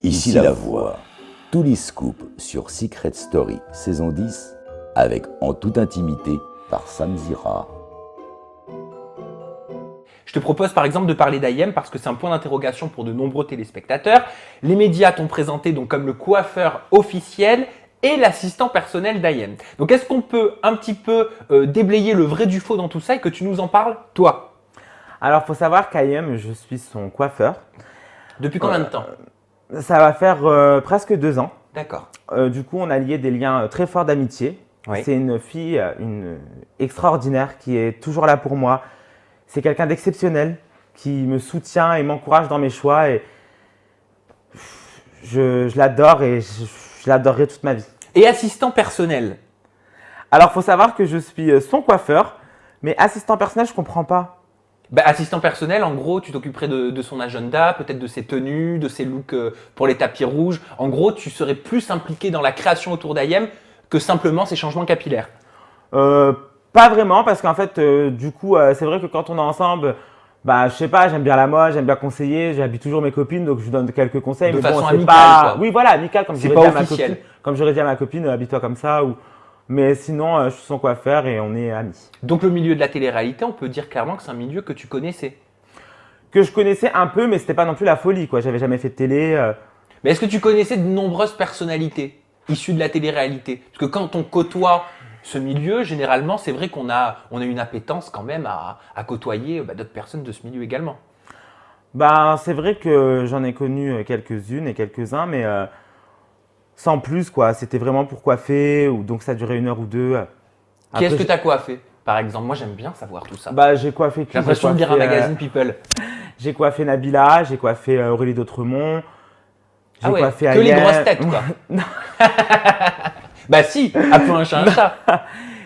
Ici la voix. Tous les scoops sur Secret Story saison 10 avec En toute intimité par Sam Zira. Je te propose par exemple de parler d'Ayem parce que c'est un point d'interrogation pour de nombreux téléspectateurs. Les médias t'ont présenté donc comme le coiffeur officiel et l'assistant personnel d'Ayem. Donc est-ce qu'on peut un petit peu déblayer le vrai du faux dans tout ça et que tu nous en parles, toi? Alors, il faut savoir qu'Ayem, je suis son coiffeur. Depuis combien de temps? Ça va faire presque 2 ans. D'accord. Du coup, on a lié des liens très forts d'amitié. Oui. C'est une fille extraordinaire qui est toujours là pour moi. C'est quelqu'un d'exceptionnel qui me soutient et m'encourage dans mes choix. Et je l'adore et je l'adorerai toute ma vie. Et assistant personnel? Alors, il faut savoir que je suis son coiffeur, mais assistant personnel, je ne comprends pas. Assistant personnel, en gros, tu t'occuperais de son agenda, peut-être de ses tenues, de ses looks pour les tapis rouges. En gros, tu serais plus impliqué dans la création autour d'Ayem que simplement ses changements capillaires. Pas vraiment, parce qu'en fait, du coup, c'est vrai que quand on est ensemble, je sais pas, j'aime bien la mode, j'aime bien conseiller, j'habite toujours mes copines, donc je lui donne quelques conseils. De mais façon bon, c'est amicale, pas. quoi. Oui, voilà, amical, comme C'est j'aurais pas dit à ma officiel. copine. Comme j'aurais dit à ma copine, habille-toi comme ça. Mais sinon, je suis son coiffeur et on est amis. Donc le milieu de la télé-réalité, on peut dire clairement que c'est un milieu que tu connaissais. Que je connaissais un peu, mais c'était pas non plus la folie, quoi. J'avais jamais fait de télé. Mais est-ce que tu connaissais de nombreuses personnalités issues de la télé-réalité? Parce que quand on côtoie ce milieu, généralement, c'est vrai qu'on a une appétence quand même à côtoyer d'autres personnes de ce milieu également. C'est vrai que j'en ai connu quelques-unes et quelques-uns, mais sans plus, quoi. C'était vraiment pour coiffer, donc ça durait 1 heure ou 2. Qui est-ce Après, que tu as coiffé, par exemple? Moi, j'aime bien savoir tout ça. j'ai coiffé qui? J'ai l'impression de J'ai lire un coiffé, magazine People. J'ai coiffé Nabila, j'ai coiffé Aurélie d'Autremont, j'ai Ah ouais, coiffé que les Ayem. grosses têtes, quoi. Non. Bah si, appelons un chat un chat.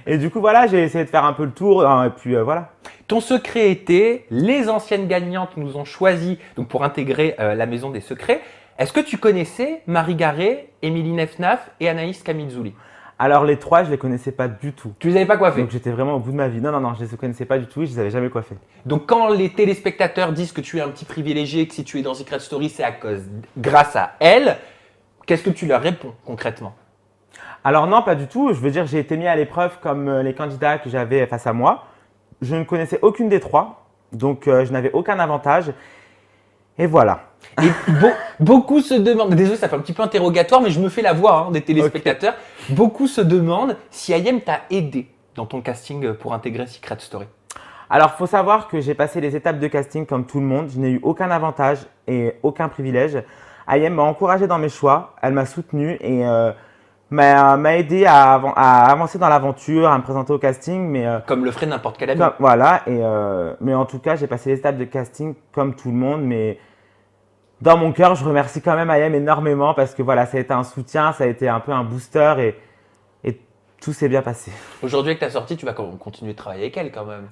Et du coup, voilà, j'ai essayé de faire un peu le tour, hein, et puis voilà. Ton secret était, les anciennes gagnantes nous ont choisi donc pour intégrer la maison des secrets. Est-ce que tu connaissais Marie Garé, Émilie Nefnaf et Anaïs Camilzouli? Alors, les 3, je les connaissais pas du tout. Tu les avais pas coiffés? Donc, j'étais vraiment au bout de ma vie. Non, je les connaissais pas du tout et je les avais jamais coiffés. Donc quand les téléspectateurs disent que tu es un petit privilégié, que si tu es dans Secret Story, c'est grâce à elles, qu'est-ce que tu leur réponds concrètement? Alors, non, pas du tout. Je veux dire, j'ai été mis à l'épreuve comme les candidats que j'avais face à moi. Je ne connaissais aucune des 3, donc je n'avais aucun avantage. Et voilà. Et beaucoup se demandent, désolé ça fait un petit peu interrogatoire, mais je me fais la voix des téléspectateurs. Okay. Beaucoup se demandent si Ayem t'a aidé dans ton casting pour intégrer Secret Story. Alors, il faut savoir que j'ai passé les étapes de casting comme tout le monde. Je n'ai eu aucun avantage et aucun privilège. Ayem m'a encouragé dans mes choix, elle m'a soutenu et m'a aidé à avancer dans l'aventure, à me présenter au casting. Comme le ferait n'importe quel ami. Voilà, mais en tout cas, j'ai passé les étapes de casting comme tout le monde. Mais dans mon cœur, je remercie quand même Ayem énormément parce que voilà, ça a été un soutien, ça a été un peu un booster et tout s'est bien passé. Aujourd'hui, avec ta sortie, tu vas continuer de travailler avec elle quand même.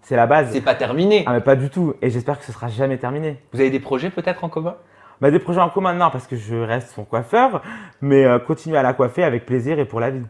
C'est la base. C'est pas terminé. Mais pas du tout. Et j'espère que ce sera jamais terminé. Vous avez des projets peut-être en commun? Des projets en commun, non, parce que je reste son coiffeur, mais continuer à la coiffer avec plaisir et pour la vie.